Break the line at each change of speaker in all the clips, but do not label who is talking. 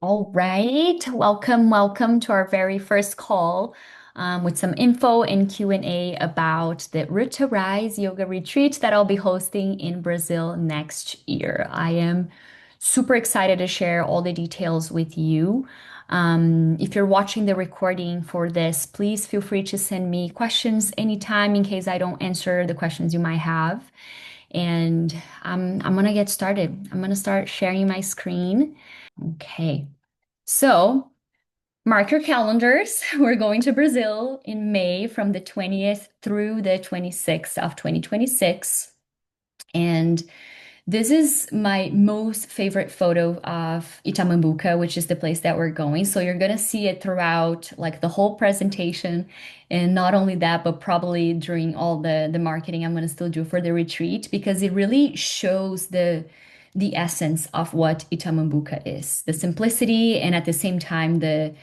All right, welcome to our very first call with some info and Q&A about the Root to Rise yoga retreat that I'll be hosting in Brazil next year. I am super excited to share all the details with you. If you're watching the recording for this, please feel free to send me questions anytime in case I don't answer the questions you might have. And I'm gonna get started. I'm gonna start sharing my screen. Okay. So, mark your calendars. We're going to Brazil in May from the 20th through the 26th of 2026. And this is my most favorite photo of Itamambuca, which is the place that we're going. So you're gonna see it throughout like the whole presentation. And not only that, but probably during all the marketing I'm gonna still do for the retreat because it really shows the essence of what Itamambuca is, the simplicity and at the same time the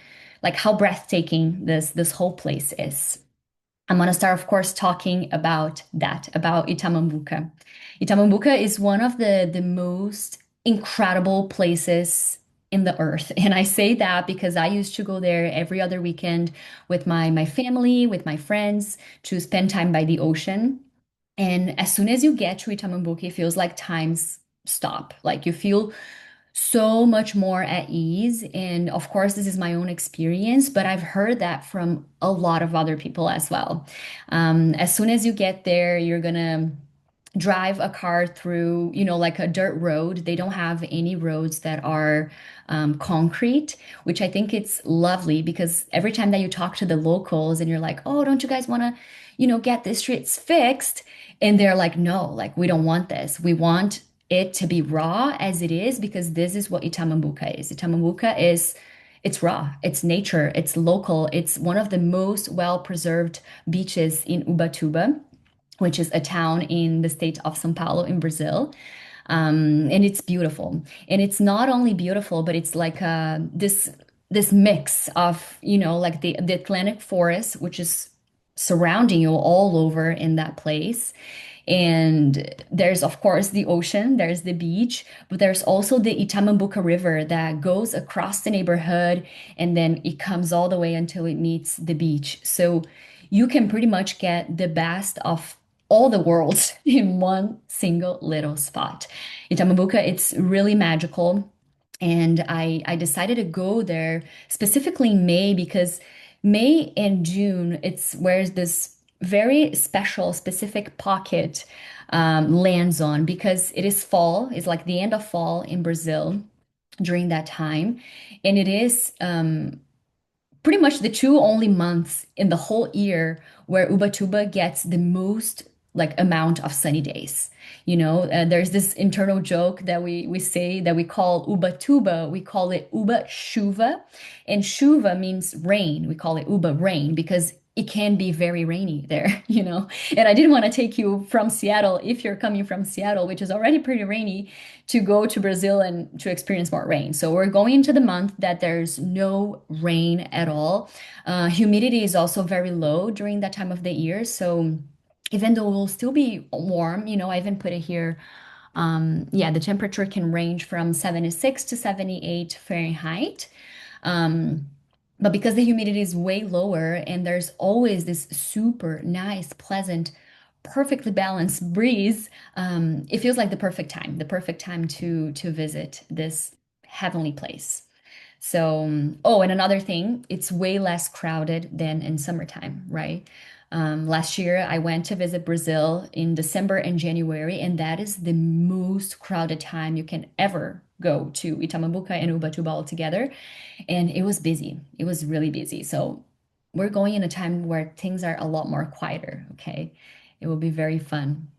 like how breathtaking this whole place is. I'm going to start, of course, talking about that, about Itamambuca. Itamambuca is one of the most incredible places in the earth. And I say that because I used to go there every other weekend with my family, with my friends, to spend time by the ocean. And as soon as you get to Itamambuca, it feels like times stop. Like you feel so much more at ease. And of course, this is my own experience, but I've heard that from a lot of other people as well. As soon as you get there, you're gonna drive a car through, like a dirt road. They don't have any roads that are concrete, which I think it's lovely because every time that you talk to the locals and you're like, oh, don't you guys want to, get the streets fixed? And they're like, no, like we don't want this. We want it to be raw as it is because this is what Itamambuca is. Itamambuca is it's raw, it's nature, it's local, it's one of the most well-preserved beaches in Ubatuba, which is a town in the state of São Paulo in Brazil. And it's beautiful. And it's not only beautiful, but it's like this mix of, like the Atlantic forest, which is surrounding you all over in that place. And there's, of course, the ocean, there's the beach, but there's also the Itamambuca River that goes across the neighborhood and then it comes all the way until it meets the beach. So you can pretty much get the best of all the worlds in one single little spot. Itamambuca, it's really magical. And I decided to go there specifically in May because May and June, it's where this very special, specific pocket lands on because it is fall, it's like the end of fall in Brazil during that time. And it is pretty much the two only months in the whole year where Ubatuba gets the most like amount of sunny days. There's this internal joke that we say that we call Ubatuba, we call it Uba Chuva, and Chuva means rain. We call it Uba rain because it can be very rainy there. And I didn't want to take you from Seattle if you're coming from Seattle, which is already pretty rainy, to go to Brazil and to experience more rain. So we're going into the month that there's no rain at all. Humidity is also very low during that time of the year. So even though it will still be warm, I even put it here. Yeah, the temperature can range from 76 to 78 Fahrenheit. Um, but because the humidity is way lower and there's always this super nice, pleasant, perfectly balanced breeze, it feels like the perfect time to visit this heavenly place. So, oh, and another thing, it's way less crowded than in summertime, right? Last year, I went to visit Brazil in December and January, and that is the most crowded time you can ever go to Itamambuca and Ubatuba all together. And it was busy. It was really busy. So we're going in a time where things are a lot more quieter, okay? It will be very fun.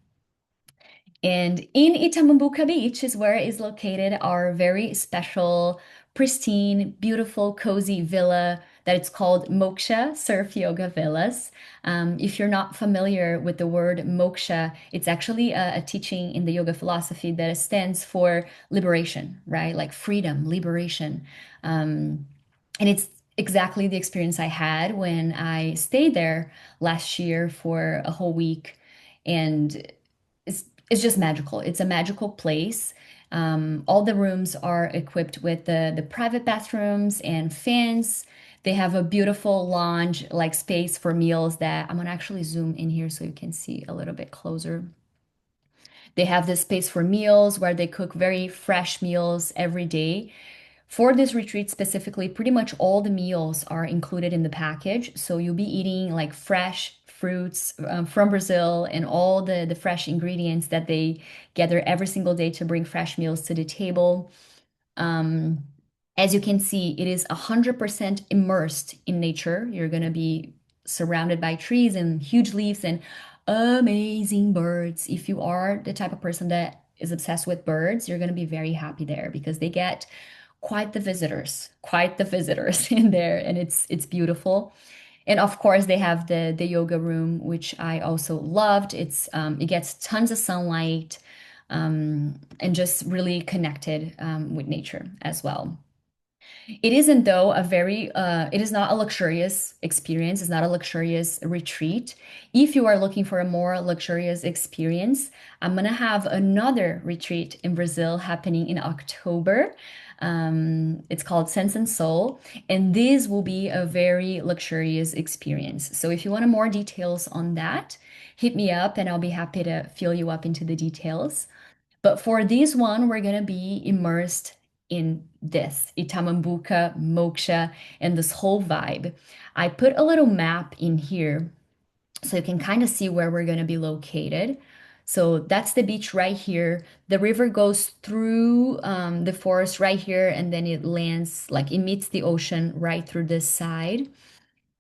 And in Itamambuca Beach is where is located our very special, pristine, beautiful, cozy villa that it's called Moksha Surf Yoga Villas. If you're not familiar with the word moksha, it's actually a teaching in the yoga philosophy that stands for liberation, right? Like freedom, liberation. And it's exactly the experience I had when I stayed there last year for a whole week. And it's just magical. It's a magical place. All the rooms are equipped with the private bathrooms and fans. They have a beautiful lounge like space for meals that I'm gonna actually zoom in here so you can see a little bit closer. They have this space for meals where they cook very fresh meals every day. For this retreat specifically, pretty much all the meals are included in the package. So you'll be eating like fresh fruits from Brazil and all the fresh ingredients that they gather every single day to bring fresh meals to the table. Um, as you can see, it is 100% immersed in nature. You're going to be surrounded by trees and huge leaves and amazing birds. If you are the type of person that is obsessed with birds, you're going to be very happy there because they get quite the visitors in there, and it's beautiful. And of course, they have the yoga room, which I also loved. It gets tons of sunlight, and just really connected with nature as well. It isn't though a very it is not a luxurious experience, it's not a luxurious retreat. If you are looking for a more luxurious experience, I'm gonna have another retreat in Brazil happening in October. It's called Sense and Soul, and this will be a very luxurious experience. So if you want more details on that, hit me up and I'll be happy to fill you up into the details. But for this one, we're gonna be immersed in this Itamambuca, Moksha, and this whole vibe. I put a little map in here so you can kind of see where we're gonna be located. So that's the beach right here. The river goes through the forest right here, and then it lands, like it meets the ocean right through this side.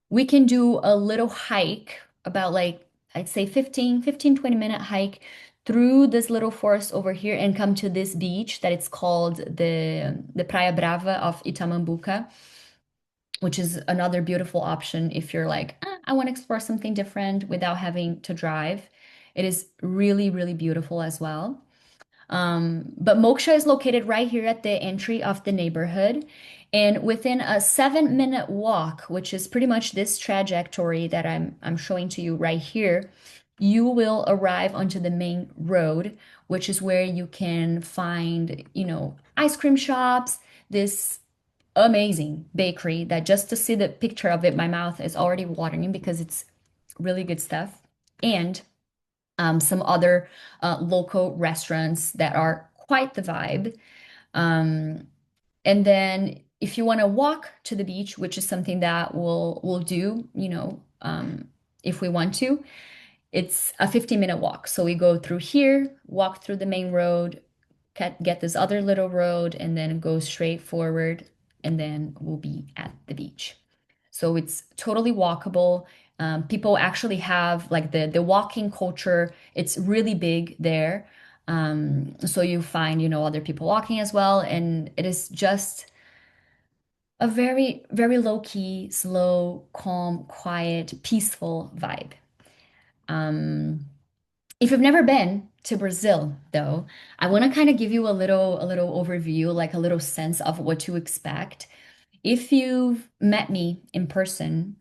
We can do a little hike, about like I'd say 20-minute hike through this little forest over here and come to this beach that it's called the Praia Brava of Itamambuca, which is another beautiful option if you're like, I want to explore something different without having to drive. It is really, really beautiful as well. But Moksha is located right here at the entry of the neighborhood. And within a 7-minute walk, which is pretty much this trajectory that I'm showing to you right here, you will arrive onto the main road, which is where you can find, ice cream shops, this amazing bakery that just to see the picture of it, my mouth is already watering because it's really good stuff. And some other local restaurants that are quite the vibe. Um, and then if you want to walk to the beach, which is something that we'll do, if we want to, it's a 15-minute walk. So we go through here, walk through the main road, get this other little road, and then go straight forward, and then we'll be at the beach. So it's totally walkable. People actually have like the walking culture. It's really big there. So you find, other people walking as well, and it is just a very, very low key, slow, calm, quiet, peaceful vibe. Um, if you've never been to Brazil, though, I want to kind of give you a little overview, like a little sense of what to expect. If you've met me in person,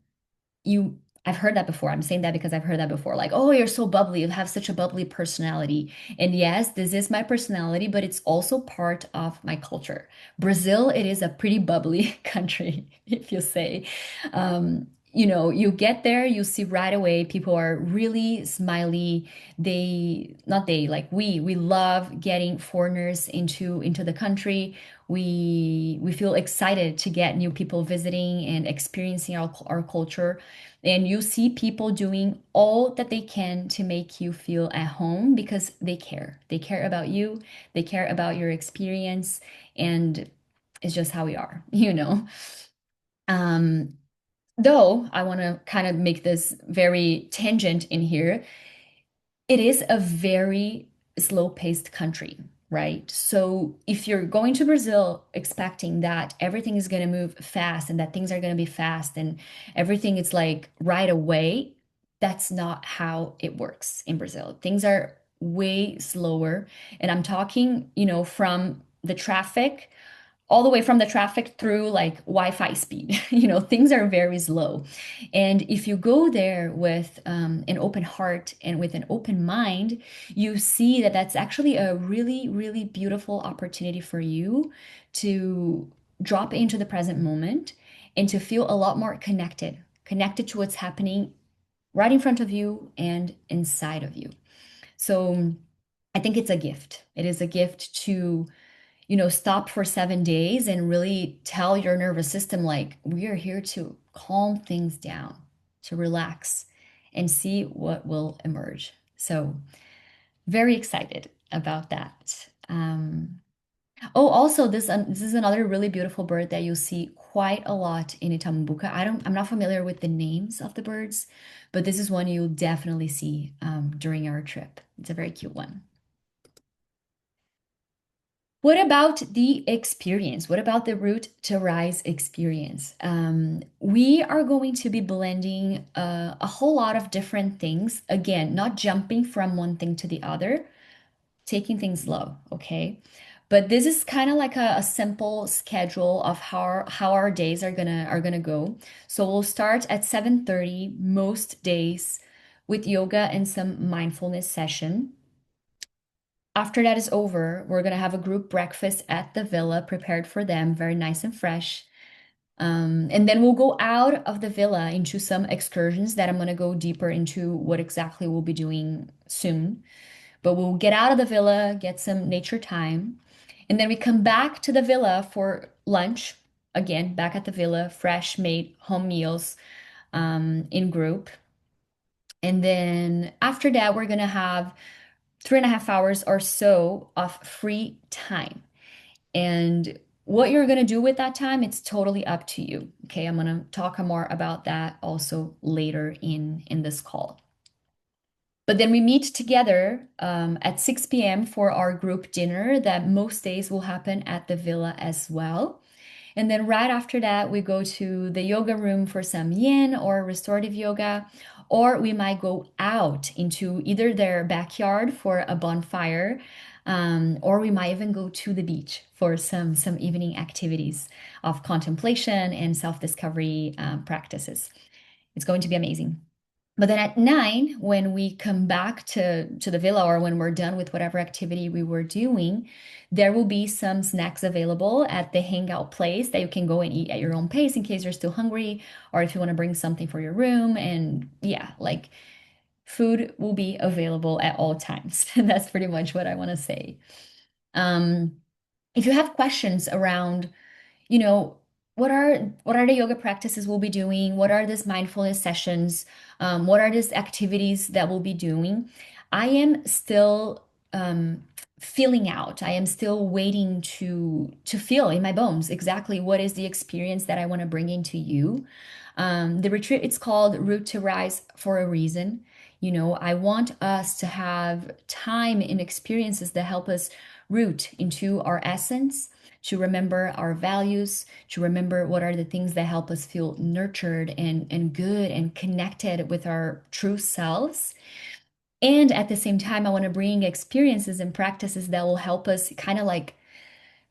you I've heard that before. I'm saying that because I've heard that before. Like, oh, you're so bubbly. You have such a bubbly personality. And yes, this is my personality, but it's also part of my culture. Brazil, it is a pretty bubbly country, if you say. You get there, you see right away people are really smiley. Not they, like we love getting foreigners into the country. We feel excited to get new people visiting and experiencing our culture. And you see people doing all that they can to make you feel at home because they care. They care about you, they care about your experience, and it's just how we are, you know. Um, though I want to kind of make this very tangent in here, it is a very slow-paced country, right? So if you're going to Brazil expecting that everything is going to move fast and that things are going to be fast and everything is like right away, that's not how it works in Brazil. Things are way slower. And I'm talking, from the traffic all the way from the traffic through like Wi-Fi speed. Things are very slow. And if you go there with an open heart and with an open mind, you see that that's actually a really, really beautiful opportunity for you to drop into the present moment and to feel a lot more connected to what's happening right in front of you and inside of you. So I think it's a gift. It is a gift to stop for 7 days and really tell your nervous system, like, we are here to calm things down, to relax and see what will emerge. So, very excited about that. Oh, also, this is another really beautiful bird that you'll see quite a lot in Itamambuca. I'm not familiar with the names of the birds, but this is one you'll definitely see during our trip. It's a very cute one. What about the experience? What about the Route to Rise experience? We are going to be blending a whole lot of different things. Again, not jumping from one thing to the other, taking things slow, okay? But this is kind of like a simple schedule of how our days are gonna go. So we'll start at 7:30 most days with yoga and some mindfulness session. After that is over, we're gonna have a group breakfast at the villa prepared for them, very nice and fresh. And then we'll go out of the villa into some excursions that I'm gonna go deeper into what exactly we'll be doing soon. But we'll get out of the villa, get some nature time, and then we come back to the villa for lunch. Again, back at the villa, fresh made home meals in group. And then after that, we're gonna have 3.5 hours or so of free time. And what you're going to do with that time, it's totally up to you. Okay, I'm going to talk more about that also later in this call. But then we meet together at 6 p.m. for our group dinner that most days will happen at the villa as well. And then right after that, we go to the yoga room for some yin or restorative yoga, or we might go out into either their backyard for a bonfire, or we might even go to the beach for some evening activities of contemplation and self-discovery practices. It's going to be amazing. But then at 9, when we come back to the villa or when we're done with whatever activity we were doing, there will be some snacks available at the hangout place that you can go and eat at your own pace in case you're still hungry or if you want to bring something for your room. And yeah, like food will be available at all times. That's pretty much what I want to say. Um, if you have questions around you know, what are the yoga practices we'll be doing? What are these mindfulness sessions? What are these activities that we'll be doing? I am still feeling out. I am still waiting to feel in my bones exactly what is the experience that I want to bring into you. The retreat, it's called Root to Rise for a reason. I want us to have time and experiences that help us root into our essence, to remember our values, to remember what are the things that help us feel nurtured and good and connected with our true selves. And at the same time, I want to bring experiences and practices that will help us kind of like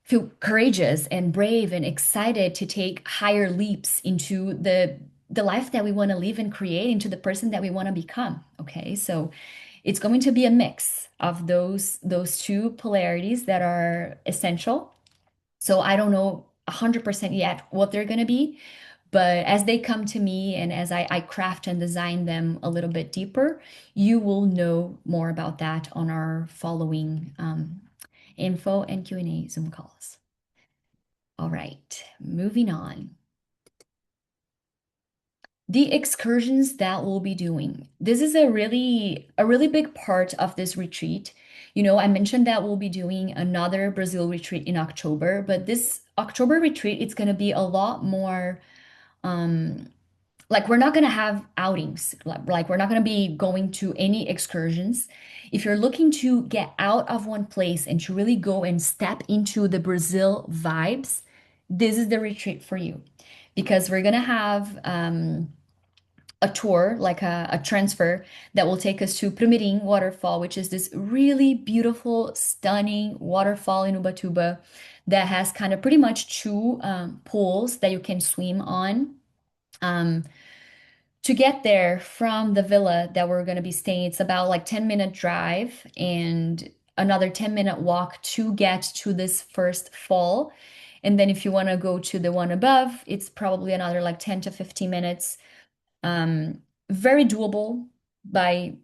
feel courageous and brave and excited to take higher leaps into the life that we want to live and create, into the person that we want to become. Okay, so it's going to be a mix of those two polarities that are essential. So I don't know 100% yet what they're going to be, but as they come to me and as I craft and design them a little bit deeper, you will know more about that on our following info and Q&A Zoom calls. All right, moving on. The excursions that we'll be doing. This is a really big part of this retreat. I mentioned that we'll be doing another Brazil retreat in October, but this October retreat, it's going to be a lot more like we're not going to have outings. Like we're not going to be going to any excursions. If you're looking to get out of one place and to really go and step into the Brazil vibes, this is the retreat for you because we're going to have a tour, like a transfer that will take us to Prumirim waterfall, which is this really beautiful, stunning waterfall in Ubatuba that has kind of pretty much two pools that you can swim on. Um, to get there from the villa that we're going to be staying, it's about like 10-minute drive and another 10-minute walk to get to this first fall. And then if you want to go to the one above, it's probably another like 10 to 15 minutes. Um, Very doable by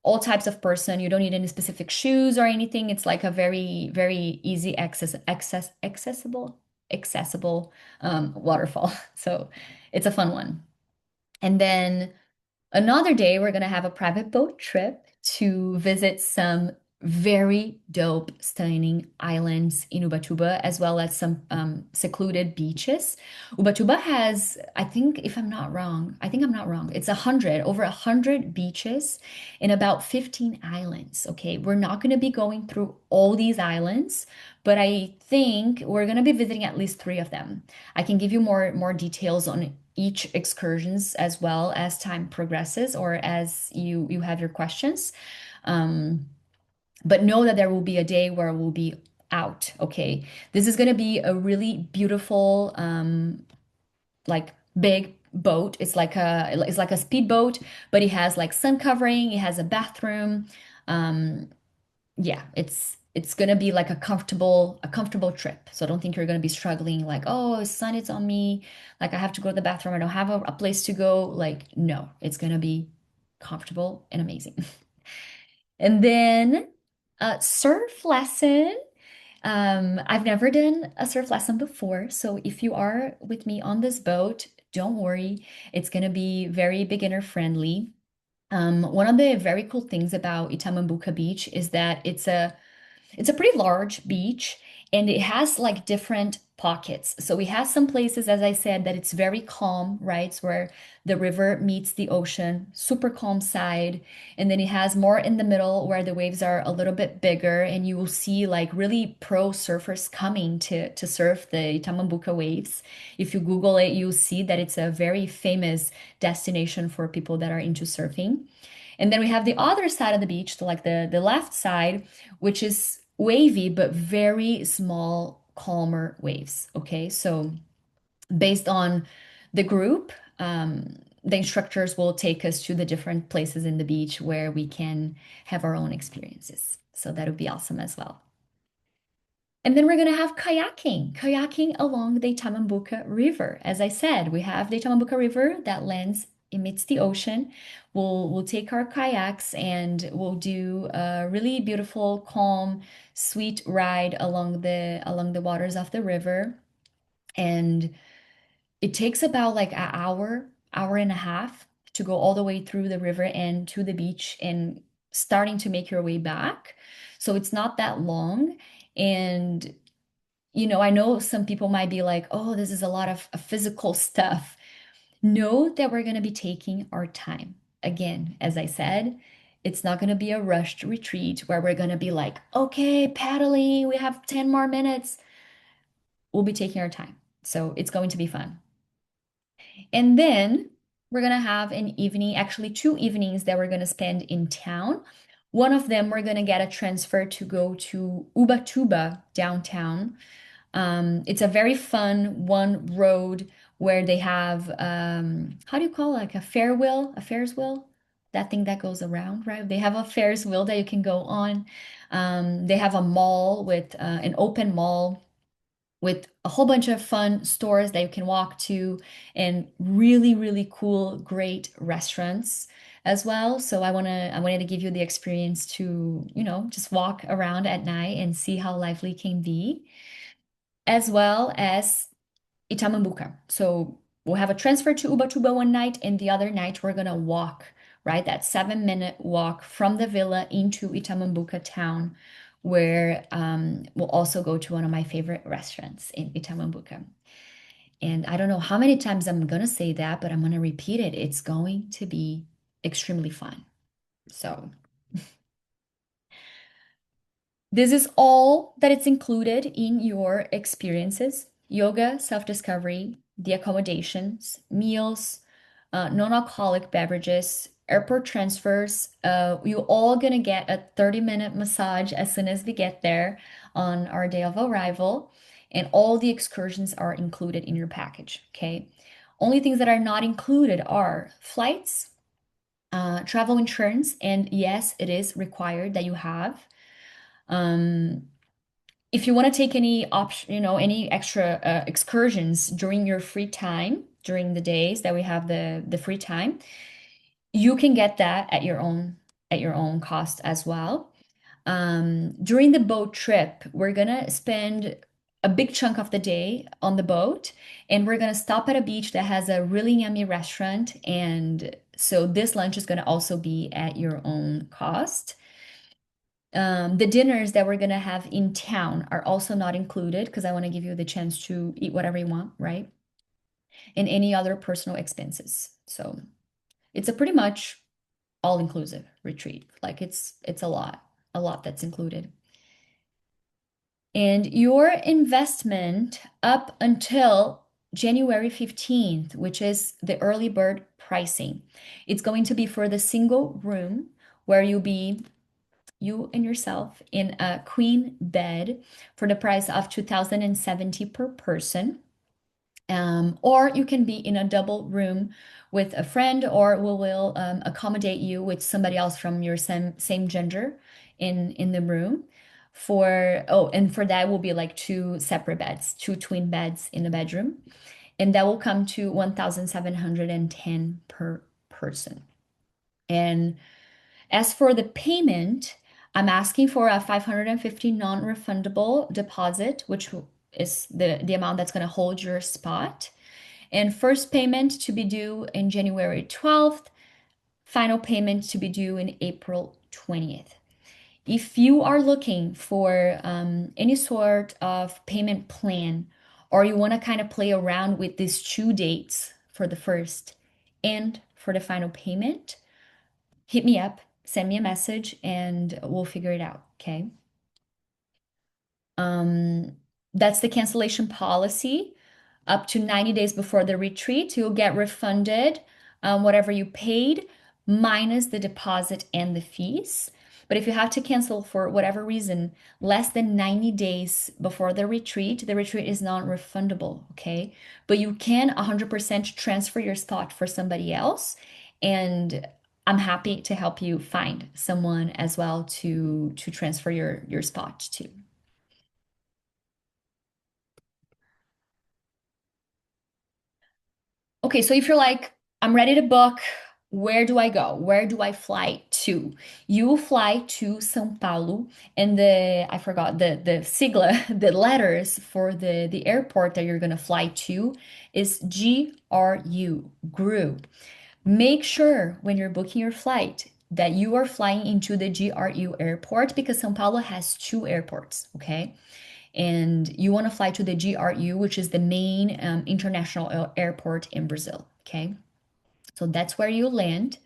all types of person. You don't need any specific shoes or anything. It's like a very, very easy accessible waterfall. So it's a fun one. And then another day, we're going to have a private boat trip to visit some very dope, stunning islands in Ubatuba, as well as some secluded beaches. Ubatuba has, I think, if I'm not wrong, I think I'm not wrong, it's 100, over 100 beaches and about 15 islands. Okay, we're not going to be going through all these islands, but I think we're going to be visiting at least three of them. I can give you more details on each excursions as well as time progresses or as you have your questions. Um, but know that there will be a day where we'll be out. Okay, this is going to be a really beautiful, like big boat. It's like a speedboat, but it has like sun covering. It has a bathroom. Um, yeah, it's gonna be like a comfortable trip. So I don't think you're gonna be struggling like, oh, sun is on me, like I have to go to the bathroom, I don't have a place to go. Like, no, it's gonna be comfortable and amazing. And then surf lesson. I've never done a surf lesson before, so if you are with me on this boat, don't worry, it's gonna be very beginner friendly. One of the very cool things about Itamambuca Beach is that it's a pretty large beach and it has like different pockets. So we have some places, as I said, that it's very calm, right? It's where the river meets the ocean, super calm side. And then it has more in the middle where the waves are a little bit bigger and you will see like really pro surfers coming to surf the Itamambuca waves. If you Google it, you'll see that it's a very famous destination for people that are into surfing. And then we have the other side of the beach, so like the left side, which is wavy but very small, calmer waves. Okay, so based on the group, the instructors will take us to the different places in the beach where we can have our own experiences. So that would be awesome as well. And then we're going to have kayaking along the Itamambuca River. As I said, we have the Itamambuca River that lands amidst the ocean. We'll take our kayaks and we'll do a really beautiful, calm, sweet ride along the waters of the river. And it takes about like an hour and a half to go all the way through the river and to the beach and starting to make your way back. So it's not that long. And I know some people might be like, oh, this is a lot of physical stuff. Know that we're going to be taking our time. Again, as I said, it's not going to be a rushed retreat where we're going to be like, okay, paddling, we have 10 more minutes. We'll be taking our time. So it's going to be fun. And then we're going to have an evening, actually, two evenings that we're going to spend in town. One of them, we're going to get a transfer to go to Ubatuba downtown. It's a very fun one road where they have how do you call it? Like a Ferris wheel, that thing that goes around, right? They have a Ferris wheel that you can go on. They have a mall with an open mall with a whole bunch of fun stores that you can walk to and really, really cool, great restaurants as well. So I wanted to give you the experience to, just walk around at night and see how lively can be as well as Itamambuca. So we'll have a transfer to Ubatuba one night, and the other night we're gonna walk, right? That 7-minute walk from the villa into Itamambuca town, where we'll also go to one of my favorite restaurants in Itamambuca. And I don't know how many times I'm gonna say that, but I'm gonna repeat it. It's going to be extremely fun. So this is all that it's included in your experiences: yoga, self-discovery, the accommodations, meals, non-alcoholic beverages, airport transfers. You all gonna get a 30-minute massage as soon as we get there on our day of arrival, and all the excursions are included in your package. Okay. Only things that are not included are flights, travel insurance, and yes, it is required that you have. Um, if you want to take any option, any extra excursions during your free time, during the days that we have the free time, you can get that at your own cost as well. During the boat trip, we're gonna spend a big chunk of the day on the boat, and we're gonna stop at a beach that has a really yummy restaurant. And so this lunch is gonna also be at your own cost. The dinners that we're gonna have in town are also not included because I want to give you the chance to eat whatever you want, right? And any other personal expenses. So it's a pretty much all-inclusive retreat. Like it's a lot that's included. And your investment up until January 15th, which is the early bird pricing, it's going to be for the single room where you'll be you and yourself in a queen bed for the price of 2070 per person. Or you can be in a double room with a friend, or we will accommodate you with somebody else from your same gender in the room. And for that will be like two separate beds, two twin beds in the bedroom, and that will come to 1,710 per person. And as for the payment, I'm asking for a 550 non-refundable deposit, which is the amount that's going to hold your spot. And first payment to be due in January 12th, final payment to be due in April 20th. If you are looking for any sort of payment plan, or you want to kind of play around with these two dates for the first and for the final payment, hit me up, send me a message, and we'll figure it out. Okay. Um, that's the cancellation policy. Up to 90 days before the retreat, you'll get refunded whatever you paid minus the deposit and the fees. But if you have to cancel for whatever reason, less than 90 days before the retreat is non-refundable, okay? But you can 100% transfer your spot for somebody else. And I'm happy to help you find someone as well to transfer your spot to. Okay, so if you're like, I'm ready to book, where do I go? Where do I fly to? You fly to São Paulo, and I forgot the sigla, the letters for the airport that you're gonna fly to is GRU, GRU. Make sure when you're booking your flight that you are flying into the GRU airport because São Paulo has two airports, okay? And you want to fly to the GRU, which is the main international airport in Brazil. Okay. So that's where you land.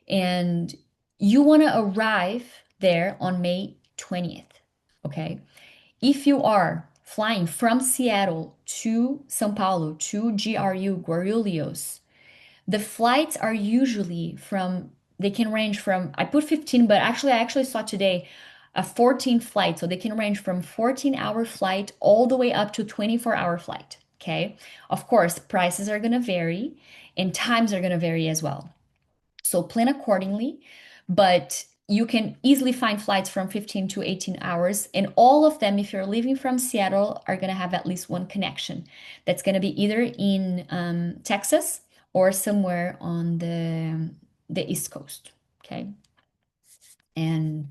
And you want to arrive there on May 20th. Okay. If you are flying from Seattle to São Paulo to GRU, Guarulhos, the flights are usually they can range from, I put 15, but I actually saw today a 14 flight. So they can range from 14-hour flight all the way up to 24-hour flight. Okay. Of course, prices are going to vary and times are going to vary as well. So plan accordingly, but you can easily find flights from 15 to 18 hours. And all of them, if you're leaving from Seattle, are going to have at least one connection. That's going to be either in Texas or somewhere on the East Coast. Okay. And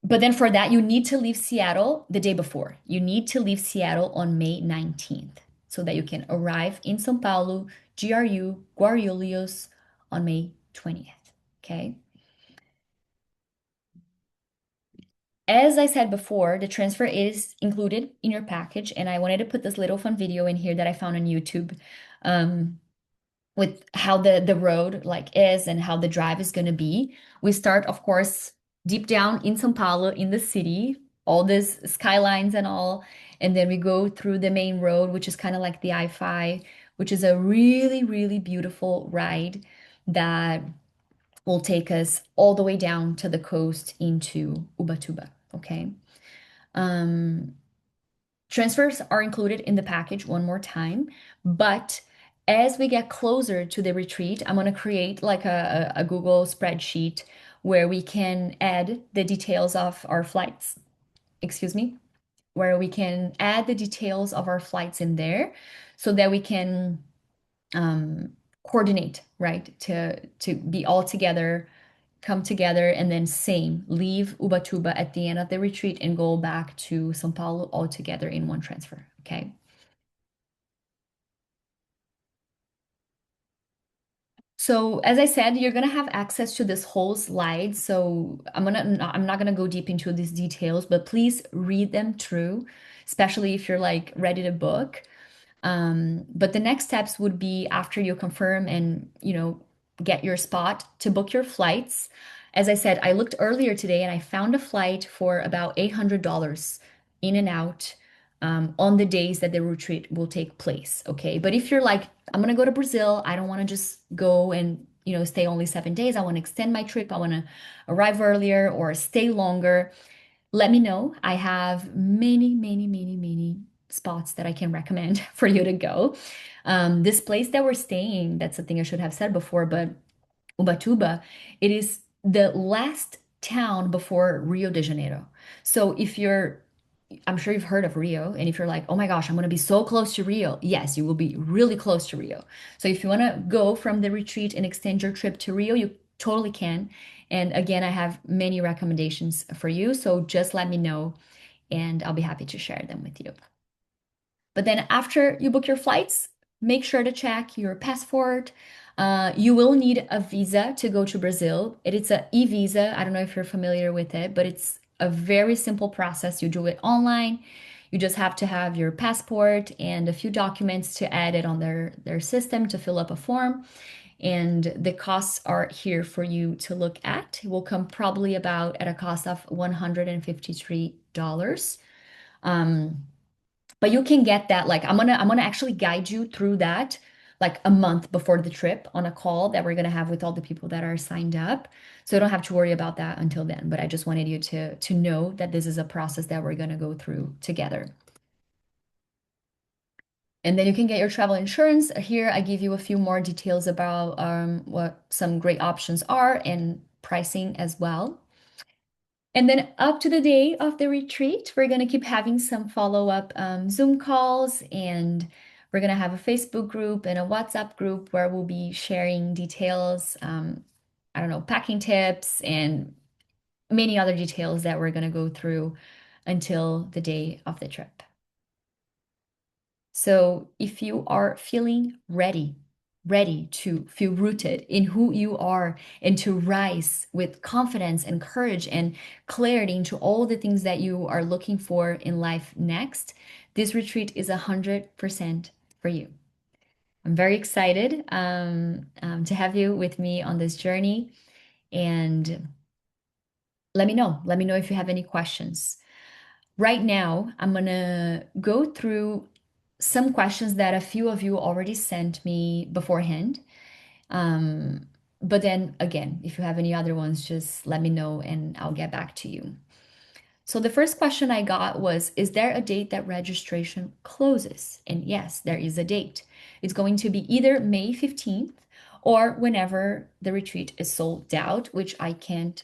but then for that, you need to leave Seattle the day before. You need to leave Seattle on May 19th so that you can arrive in São Paulo, GRU, Guarulhos on May 20th. Okay. As I said before, the transfer is included in your package, and I wanted to put this little fun video in here that I found on YouTube with how the road like is and how the drive is going to be. We start, of course, deep down in São Paulo in the city, all these skylines and all, and then we go through the main road, which is kind of like the I-5. which is a really, really beautiful ride that will take us all the way down to the coast into Ubatuba. Okay. Um, Transfers are included in the package one more time, but as we get closer to the retreat, I'm going to create like a Google spreadsheet where we can add the details of our flights. Excuse me, where we can add the details of our flights in there so that we can um, coordinate, right? To be all together, come together, and then same, leave Ubatuba at the end of the retreat and go back to São Paulo all together in one transfer. Okay. So as I said, you're gonna have access to this whole slide. So I'm not gonna go deep into these details, but please read them through, especially if you're like ready to book. But the next steps would be after you confirm and, get your spot to book your flights. As I said, I looked earlier today and I found a flight for about $800 in and out on the days that the retreat will take place. Okay. But if you're like, I'm going to go to Brazil, I don't want to just go and, stay only 7 days. I want to extend my trip. I want to arrive earlier or stay longer. Let me know. I have many, many, many, many spots that I can recommend for you to go. This place that we're staying, that's the thing I should have said before, but Ubatuba, it is the last town before Rio de Janeiro. So I'm sure you've heard of Rio, and if you're like, oh my gosh, I'm going to be so close to Rio, yes, you will be really close to Rio. So if you want to go from the retreat and extend your trip to Rio, you totally can. And again, I have many recommendations for you. So just let me know, and I'll be happy to share them with you. But then after you book your flights, make sure to check your passport. You will need a visa to go to Brazil. It is a e-visa. I don't know if you're familiar with it, but it's a very simple process. You do it online. You just have to have your passport and a few documents to add it on their system to fill up a form. And the costs are here for you to look at. It will come probably about at a cost of $153. Um, but you can get that like I'm gonna actually guide you through that like a month before the trip on a call that we're gonna have with all the people that are signed up. So you don't have to worry about that until then. But I just wanted you to know that this is a process that we're gonna go through together. And then you can get your travel insurance. Here I give you a few more details about what some great options are and pricing as well. And then up to the day of the retreat, we're going to keep having some follow-up Zoom calls, and we're going to have a Facebook group and a WhatsApp group where we'll be sharing details, I don't know, packing tips and many other details that we're going to go through until the day of the trip. So if you are feeling ready to feel rooted in who you are and to rise with confidence and courage and clarity into all the things that you are looking for in life next, this retreat is 100% for you. I'm very excited to have you with me on this journey. And let me know. Let me know if you have any questions. Right now, I'm going to go through some questions that a few of you already sent me beforehand. Um, but then again, if you have any other ones, just let me know and I'll get back to you. So the first question I got was, is there a date that registration closes? And yes, there is a date. It's going to be either May 15th or whenever the retreat is sold out, which I can't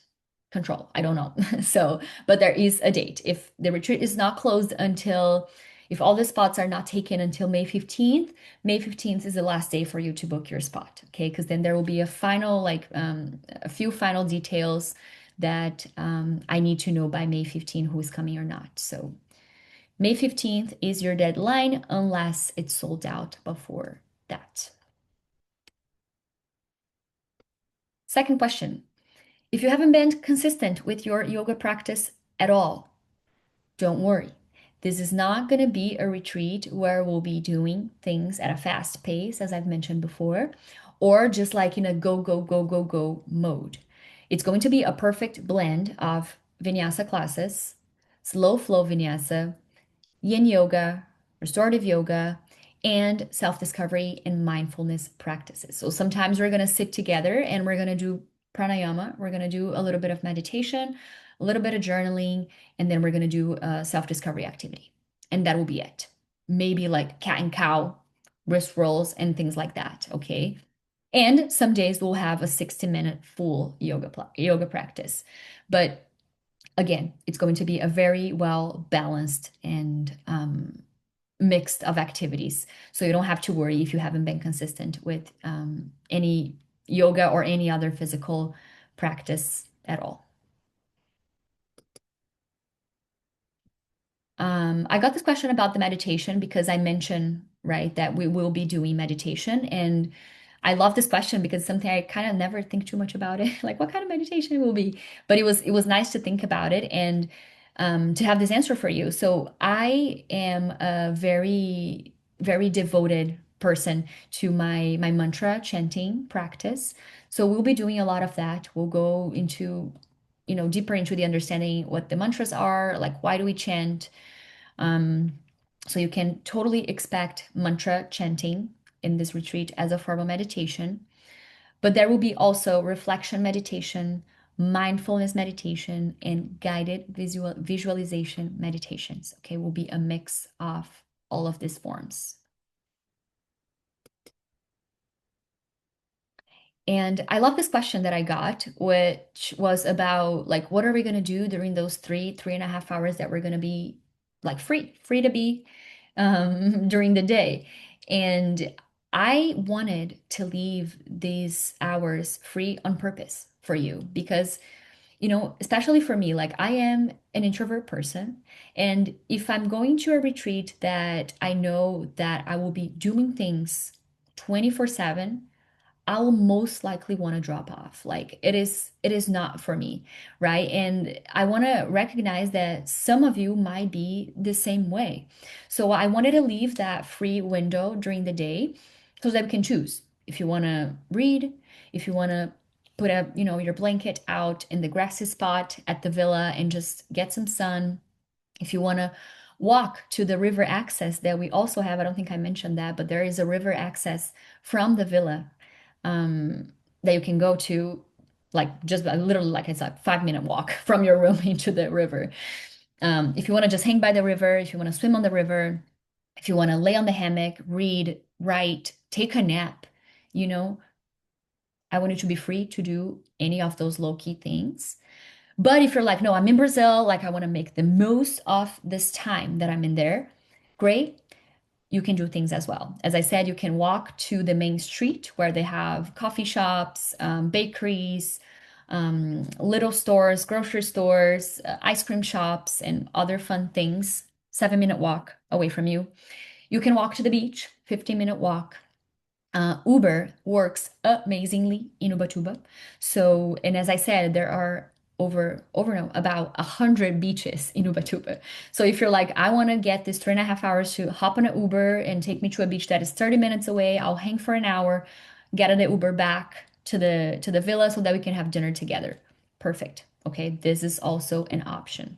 control. I don't know. So, but there is a date. If the retreat is not closed until, if all the spots are not taken until May 15th, May 15th is the last day for you to book your spot. Okay. Because then there will be a final, like a few final details that I need to know by May 15 who is coming or not. So May 15th is your deadline unless it's sold out before that. Second question. If you haven't been consistent with your yoga practice at all, don't worry. This is not going to be a retreat where we'll be doing things at a fast pace, as I've mentioned before, or just like in a go, go, go, go, go mode. It's going to be a perfect blend of vinyasa classes, slow flow vinyasa, yin yoga, restorative yoga, and self-discovery and mindfulness practices. So sometimes we're going to sit together and we're going to do pranayama. We're going to do a little bit of meditation, a little bit of journaling, and then we're going to do a self-discovery activity. And that will be it. Maybe like cat and cow, wrist rolls, and things like that. Okay. And some days we'll have a 60-minute full yoga practice. But again, it's going to be a very well balanced and mixed of activities. So you don't have to worry if you haven't been consistent with any yoga or any other physical practice at all. I got this question about the meditation because I mentioned, right, that we will be doing meditation. And I love this question because it's something I kind of never think too much about it, like what kind of meditation it will be. But it was nice to think about it and to have this answer for you. So I am a very, very devoted person to my mantra chanting practice. So we'll be doing a lot of that. We'll go into, deeper into the understanding what the mantras are, like why do we chant? Um, so you can totally expect mantra chanting in this retreat as a form of meditation. But there will be also reflection meditation, mindfulness meditation, and guided visualization meditations. Okay, will be a mix of all of these forms. And I love this question that I got, which was about like, what are we going to do during those 3.5 hours that we're going to be like free to be during the day? And I wanted to leave these hours free on purpose for you because, especially for me, like I am an introvert person. And if I'm going to a retreat that I know that I will be doing things 24/7, I'll most likely want to drop off. Like it is not for me, right? And I want to recognize that some of you might be the same way. So I wanted to leave that free window during the day so that we can choose. If you want to read, if you want to put your blanket out in the grassy spot at the villa and just get some sun, if you want to walk to the river access that we also have, I don't think I mentioned that, but there is a river access from the villa that you can go to, like just literally, like it's a 5-minute walk from your room into the river. If you want to just hang by the river, if you want to swim on the river, if you want to lay on the hammock, read, write, take a nap, you know, I want you to be free to do any of those low key things. But if you're like, no, I'm in Brazil, like I want to make the most of this time that I'm in there, great. You can do things as well. As I said, you can walk to the main street where they have coffee shops, bakeries, little stores, grocery stores, ice cream shops, and other fun things. 7-minute walk away from you. You can walk to the beach, 15-minute walk. Uber works amazingly in Ubatuba. So, and as I said, there are over no, about 100 beaches in Ubatuba. So if you're like, I want to get this 3.5 hours to hop on an Uber and take me to a beach that is 30 minutes away, I'll hang for an hour, get on the Uber back to the villa so that we can have dinner together. Perfect. Okay, this is also an option.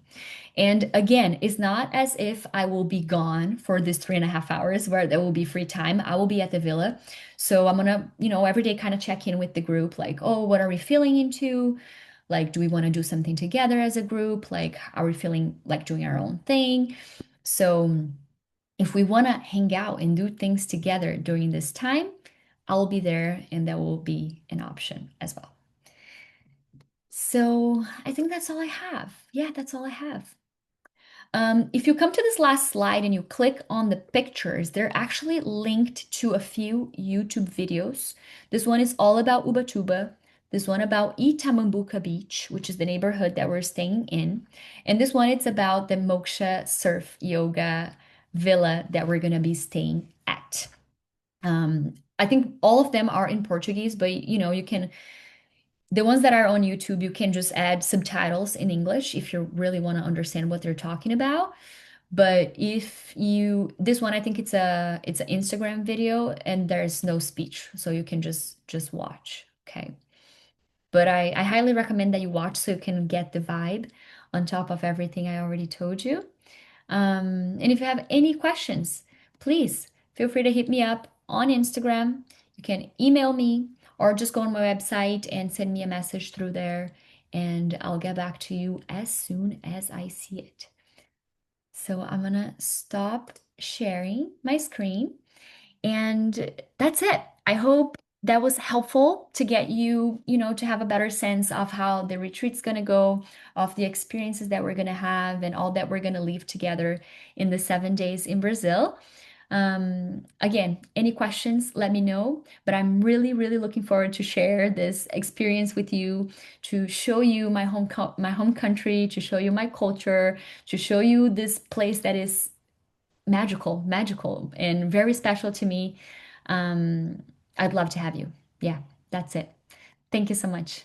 And again, it's not as if I will be gone for this 3.5 hours where there will be free time. I will be at the villa. So I'm gonna, every day kind of check in with the group, like, oh, what are we feeling into? Like, do we want to do something together as a group? Like, are we feeling like doing our own thing? So if we want to hang out and do things together during this time, I'll be there and that will be an option as well. So I think that's all I have. Yeah, that's all I have. If you come to this last slide and you click on the pictures, they're actually linked to a few YouTube videos. This one is all about Ubatuba. This one about Itamambuca Beach, which is the neighborhood that we're staying in. And this one, it's about the Moksha Surf Yoga Villa that we're going to be staying at. I think all of them are in Portuguese, but you can the ones that are on YouTube, you can just add subtitles in English if you really want to understand what they're talking about. But this one, I think it's an Instagram video and there's no speech, so you can just watch. Okay. But I highly recommend that you watch so you can get the vibe on top of everything I already told you. And if you have any questions, please feel free to hit me up on Instagram. You can email me or just go on my website and send me a message through there, and I'll get back to you as soon as I see it. So I'm gonna stop sharing my screen. And that's it. I hope that was helpful to get you, to have a better sense of how the retreat's going to go, of the experiences that we're going to have, and all that we're going to leave together in the 7 days in Brazil. Again, any questions, let me know. But I'm really, really looking forward to share this experience with you, to show you my home country, to show you my culture, to show you this place that is magical, and very special to me. Um, I'd love to have you. Yeah, that's it. Thank you so much.